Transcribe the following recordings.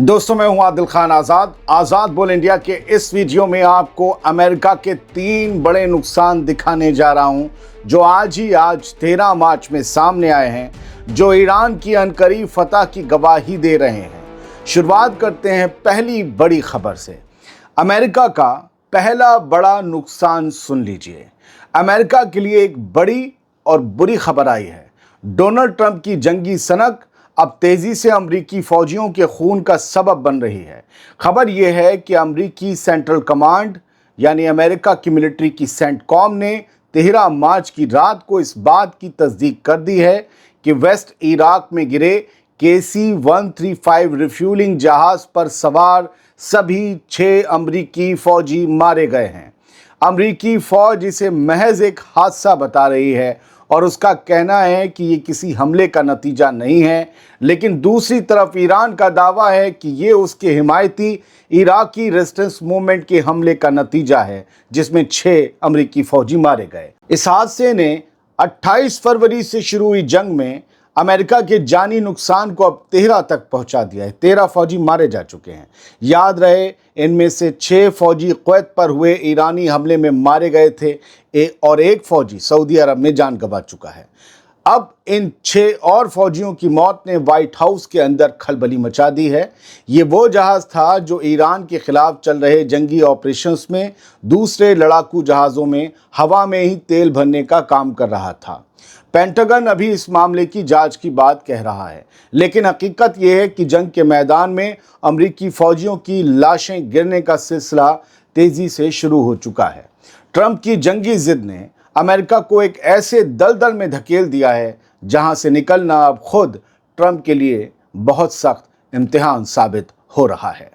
दोस्तों, मैं हूं आदिल खान आजाद बोल इंडिया के इस वीडियो में आपको अमेरिका के 3 बड़े नुकसान दिखाने जा रहा हूं जो आज 13 मार्च में सामने आए हैं, जो ईरान की अनकरीब फतह की गवाही दे रहे हैं। शुरुआत करते हैं पहली बड़ी खबर से। अमेरिका का पहला बड़ा नुकसान सुन लीजिए। अमेरिका के लिए एक बड़ी और बुरी खबर आई है। डोनाल्ड ट्रंप की जंगी सनक अब तेजी से अमरीकी फौजियों के खून का सबब बन रही है। खबर यह है कि अमरीकी सेंट्रल कमांड यानी अमेरिका की मिलिट्री की सेंटकॉम ने 13 मार्च की रात को इस बात की तस्दीक कर दी है कि वेस्ट इराक में गिरे KC-135 रिफ्यूलिंग जहाज पर सवार सभी 6 अमरीकी फौजी मारे गए हैं। अमरीकी फौज इसे महज एक हादसा बता रही है और उसका कहना है कि ये किसी हमले का नतीजा नहीं है, लेकिन दूसरी तरफ ईरान का दावा है कि ये उसके हिमायती इराकी रेजिस्टेंस मूवमेंट के हमले का नतीजा है, जिसमें 6 अमरीकी फौजी मारे गए। इस हादसे ने 28 फरवरी से शुरू हुई जंग में अमेरिका के जानी नुकसान को अब 13 तक पहुंचा दिया है। 13 फौजी मारे जा चुके हैं। याद रहे, इनमें से 6 फौजी कुवैत पर हुए ईरानी हमले में मारे गए थे और एक फौजी सऊदी अरब में जान गंवा चुका है। अब इन 6 और फौजियों की मौत ने व्हाइट हाउस के अंदर खलबली मचा दी है। ये वो जहाज़ था जो ईरान के खिलाफ चल रहे जंगी ऑपरेशंस में दूसरे लड़ाकू जहाज़ों में हवा में ही तेल भरने का काम कर रहा था। पेंटागन अभी इस मामले की जांच की बात कह रहा है, लेकिन हकीकत यह है कि जंग के मैदान में अमरीकी फौजियों की लाशें गिरने का सिलसिला तेजी से शुरू हो चुका है। ट्रंप की जंगी जिद ने अमेरिका को एक ऐसे दलदल में धकेल दिया है जहां से निकलना अब खुद ट्रंप के लिए बहुत सख्त इम्तिहान साबित हो रहा है।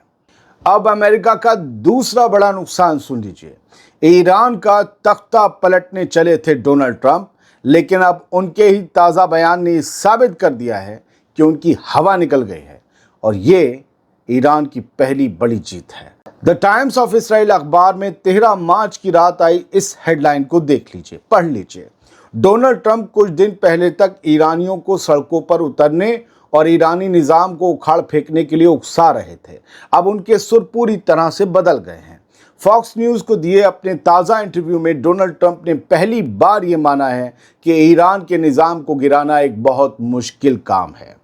अब अमेरिका का दूसरा बड़ा नुकसान सुन लीजिए। ईरान का तख्ता पलटने चले थे डोनाल्ड ट्रंप, लेकिन अब उनके ही ताज़ा बयान ने साबित कर दिया है कि उनकी हवा निकल गई है और ये ईरान की पहली बड़ी जीत है। द टाइम्स ऑफ इसराइल अखबार में 13 मार्च की रात आई इस हेडलाइन को देख लीजिए, पढ़ लीजिए। डोनाल्ड ट्रंप कुछ दिन पहले तक ईरानियों को सड़कों पर उतरने और ईरानी निज़ाम को उखाड़ फेंकने के लिए उकसा रहे थे। अब उनके सुर पूरी तरह से बदल गए हैं। फॉक्स न्यूज़ को दिए अपने ताज़ा इंटरव्यू में डोनाल्ड ट्रंप ने पहली बार ये माना है कि ईरान के निज़ाम को गिराना एक बहुत मुश्किल काम है।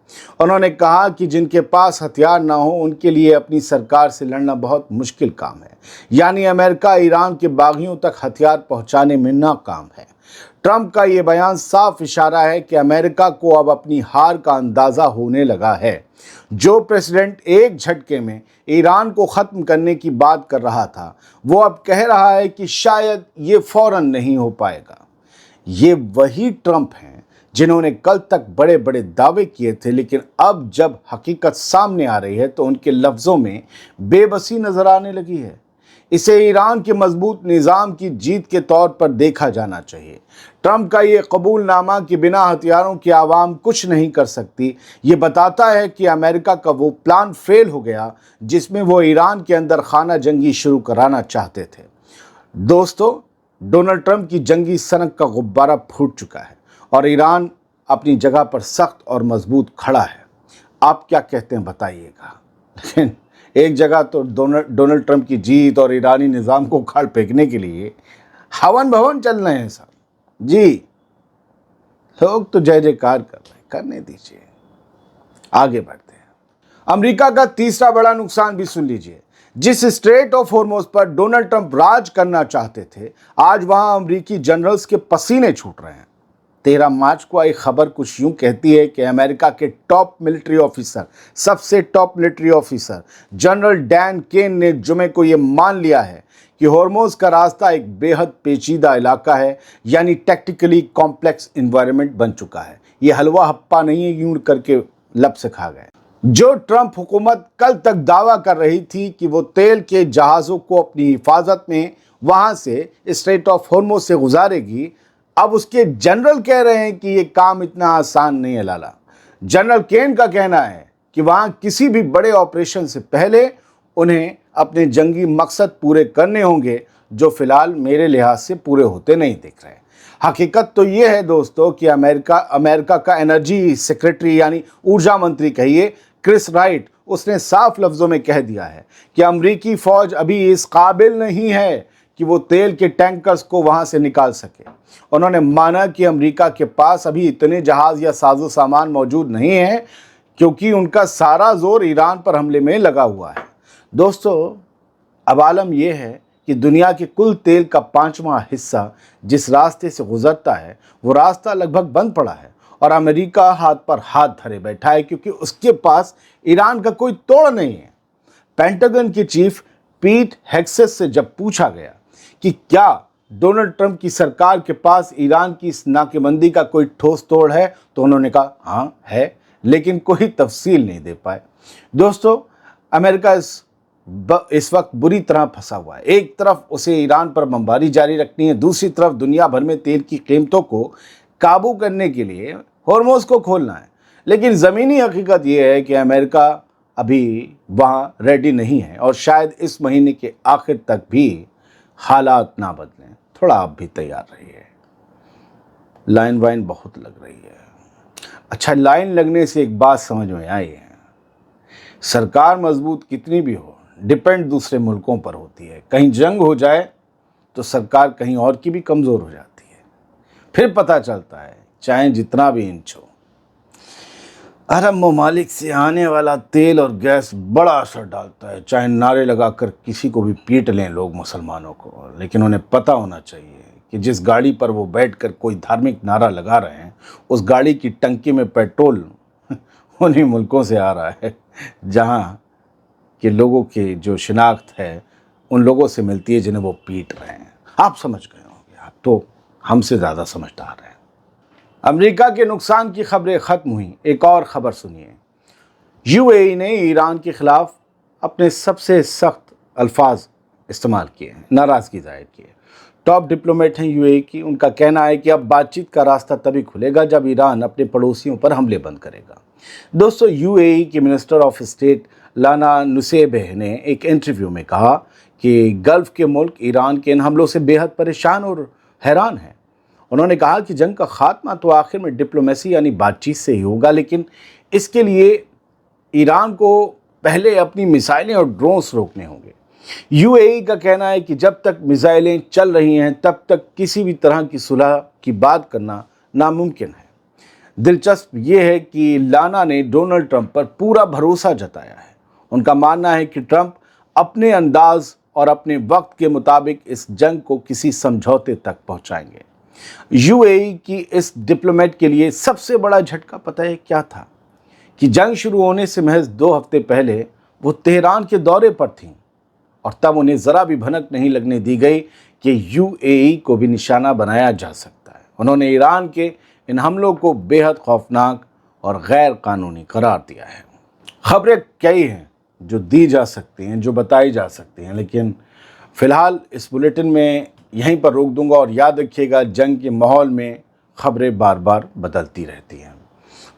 उन्होंने कहा कि जिनके पास हथियार ना हो उनके लिए अपनी सरकार से लड़ना बहुत मुश्किल काम है, यानी अमेरिका ईरान के बागियों तक हथियार पहुंचाने में नाकाम है। ट्रंप का ये बयान साफ इशारा है कि अमेरिका को अब अपनी हार का अंदाज़ा होने लगा है। जो प्रेसिडेंट एक झटके में ईरान को ख़त्म करने की बात कर रहा था, वो अब कह रहा है कि शायद ये फ़ौरन नहीं हो पाएगा। ये वही ट्रंप हैं जिन्होंने कल तक बड़े बड़े दावे किए थे, लेकिन अब जब हकीकत सामने आ रही है तो उनके लफ्ज़ों में बेबसी नज़र आने लगी है। इसे ईरान के मजबूत निज़ाम की जीत के तौर पर देखा जाना चाहिए। ट्रंप का ये कबूलनामा कि बिना हथियारों के आवाम कुछ नहीं कर सकती, ये बताता है कि अमेरिका का वो प्लान फेल हो गया जिसमें वो ईरान के अंदर खाना जंगी शुरू कराना चाहते थे। दोस्तों, डोनाल्ड ट्रंप की जंगी सनक का गुब्बारा फूट चुका है और ईरान अपनी जगह पर सख्त और मजबूत खड़ा है। आप क्या कहते हैं बताइएगा। लेकिन एक जगह तो डोनाल्ड ट्रंप की जीत और ईरानी निज़ाम को उखाड़ फेंकने के लिए हवन भवन चल रहे हैं सब। जी, लोग तो जय जयकार कर रहे हैं, करने दीजिए। आगे बढ़ते हैं। अमेरिका का तीसरा बड़ा नुकसान भी सुन लीजिए। जिस स्ट्रेट ऑफ हॉर्मुज़ पर डोनाल्ड ट्रंप राज करना चाहते थे, आज वहां अमेरिकी जनरल्स के पसीने छूट रहे हैं। 13 मार्च को आई खबर कुछ यूं कहती है कि अमेरिका के टॉप मिलिट्री ऑफिसर, सबसे top military officer general Dan Caine ने जुमे को ये मान लिया है कि हॉर्मुज़ का रास्ता एक बेहद पेचीदा इलाका है, यानी टेक्टिकली कॉम्प्लेक्स एनवायरनमेंट बन चुका है। ये हलवा हप्पा नहीं है यूं करके लब से खा गए। जो ट्रंप हुकूमत कल तक दावा कर रही थी कि वो तेल के जहाज़ों को अपनी हिफाजत में वहाँ से स्ट्रेट ऑफ हॉर्मुज़ से गुजारेगी, अब उसके जनरल कह रहे हैं कि ये काम इतना आसान नहीं है लाला। जनरल केन का कहना है कि वहाँ किसी भी बड़े ऑपरेशन से पहले उन्हें अपने जंगी मकसद पूरे करने होंगे, जो फिलहाल मेरे लिहाज से पूरे होते नहीं दिख रहे। हकीकत तो ये है दोस्तों कि अमेरिका का एनर्जी सेक्रेटरी यानी ऊर्जा मंत्री कहिए क्रिस राइट उसने साफ लफ्ज़ों में कह दिया है कि अमरीकी फ़ौज अभी इस काबिल नहीं है कि वो तेल के टैंकर्स को वहाँ से निकाल सके। उन्होंने माना कि अमरीका के पास अभी इतने जहाज़ या साजो सामान मौजूद नहीं है क्योंकि उनका सारा जोर ईरान पर हमले में लगा हुआ है। दोस्तों, अब आलम यह है कि दुनिया के कुल तेल का 5वां हिस्सा जिस रास्ते से गुजरता है वो रास्ता लगभग बंद पड़ा है और अमेरिका हाथ पर हाथ धरे बैठा है क्योंकि उसके पास ईरान का कोई तोड़ नहीं है। पेंटागन के चीफ पीट हेग्सेस से जब पूछा गया कि क्या डोनाल्ड ट्रंप की सरकार के पास ईरान की इस नाकेबंदी का कोई ठोस तोड़ है, तो उन्होंने कहा हाँ है, लेकिन कोई तफसील नहीं दे पाए। दोस्तों, अमेरिका इस वक्त बुरी तरह फंसा हुआ है। एक तरफ उसे ईरान पर बमबारी जारी रखनी है, दूसरी तरफ दुनिया भर में तेल की कीमतों को काबू करने के लिए हॉर्मोज़ को खोलना है। लेकिन ज़मीनी हकीकत यह है कि अमेरिका अभी वहाँ रेडी नहीं है और शायद इस महीने के आखिर तक भी हालात ना बदलें। थोड़ा आप भी तैयार रहिए। लाइन वाइन बहुत लग रही है। अच्छा, लाइन लगने से एक बात समझ में आई है, सरकार मजबूत कितनी भी हो, डिपेंड दूसरे मुल्कों पर होती है। कहीं जंग हो जाए तो सरकार कहीं और की भी कमज़ोर हो जाती है। फिर पता चलता है चाहे जितना भी इंच हो। अरब ममालिक से आने वाला तेल और गैस बड़ा असर डालता है, चाहे नारे लगाकर किसी को भी पीट लें लोग मुसलमानों को, लेकिन उन्हें पता होना चाहिए कि जिस गाड़ी पर वो बैठकर कोई धार्मिक नारा लगा रहे हैं उस गाड़ी की टंकी में पेट्रोल उन्हीं मुल्कों से आ रहा है जहाँ के लोगों की जो शिनाख्त है उन लोगों से मिलती है जिन्हें वो पीट रहे हैं। आप समझ गए होंगे, आप तो हमसे ज़्यादा समझदार हैं। अमेरिका के नुकसान की खबरें ख़त्म हुई, एक और ख़बर सुनिए। यूएई ने ईरान के ख़िलाफ़ अपने सबसे सख्त अल्फाज इस्तेमाल किए हैं, नाराज़गी ज़ाहिर की है। टॉप डिप्लोमेट हैं यूएई की, उनका कहना है कि अब बातचीत का रास्ता तभी खुलेगा जब ईरान अपने पड़ोसियों पर हमले बंद करेगा। दोस्तों, यूएई के मिनिस्टर ऑफ स्टेट लाना नुसेबह ने एक इंटरव्यू में कहा कि गल्फ़ के मुल्क ईरान के इन हमलों से बेहद परेशान और हैरान हैं। उन्होंने कहा कि जंग का खात्मा तो आखिर में डिप्लोमेसी यानी बातचीत से ही होगा, लेकिन इसके लिए ईरान को पहले अपनी मिसाइलें और ड्रोन्स रोकने होंगे। यूएई का कहना है कि जब तक मिसाइलें चल रही हैं तब तक किसी भी तरह की सुलह की बात करना नामुमकिन है। दिलचस्प ये है कि लाना ने डोनाल्ड ट्रंप पर पूरा भरोसा जताया है। उनका मानना है कि ट्रंप अपने अंदाज और अपने वक्त के मुताबिक इस जंग को किसी समझौते तक पहुंचाएंगे। यूएई की इस डिप्लोमेट के लिए सबसे बड़ा झटका पता है क्या था कि जंग शुरू होने से महज 2 हफ्ते पहले वो तेहरान के दौरे पर थीं और तब उन्हें ज़रा भी भनक नहीं लगने दी गई कि यूएई को भी निशाना बनाया जा सकता है। उन्होंने ईरान के इन हमलों को बेहद खौफनाक और गैर कानूनी करार दिया है। खबरें कई हैं जो दी जा सकती हैं, जो बताई जा सकती हैं, लेकिन फ़िलहाल इस बुलेटिन में यहीं पर रोक दूंगा। और याद रखिएगा, जंग के माहौल में खबरें बार बार बदलती रहती हैं।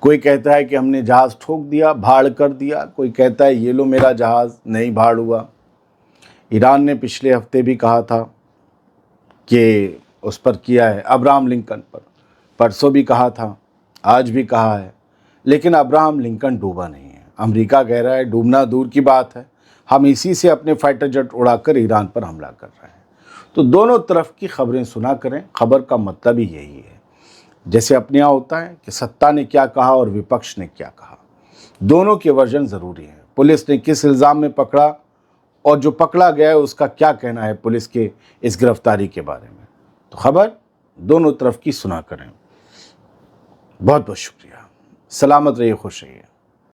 कोई कहता है कि हमने जहाज़ ठोक दिया, भाड़ कर दिया, कोई कहता है ये लो मेरा जहाज़, नहीं भाड़ हुआ। ईरान ने पिछले हफ्ते भी कहा था कि उस पर किया है, अब्राहम लिंकन पर, परसों भी कहा था, आज भी कहा है, लेकिन अब्राहम लिंकन डूबा नहीं है। अमेरिका कह रहा है डूबना दूर की बात है, हम इसी से अपने फाइटर जेट उड़ाकर ईरान पर हमला कर रहे हैं। तो दोनों तरफ की खबरें सुना करें, खबर का मतलब ही यही है। जैसे अपने यहाँ होता है कि सत्ता ने क्या कहा और विपक्ष ने क्या कहा, दोनों के वर्जन ज़रूरी है। पुलिस ने किस इल्ज़ाम में पकड़ा और जो पकड़ा गया है उसका क्या कहना है पुलिस के इस गिरफ्तारी के बारे में। तो खबर दोनों तरफ की सुना करें। बहुत बहुत शुक्रिया। सलामत रहिए, खुश रहिए।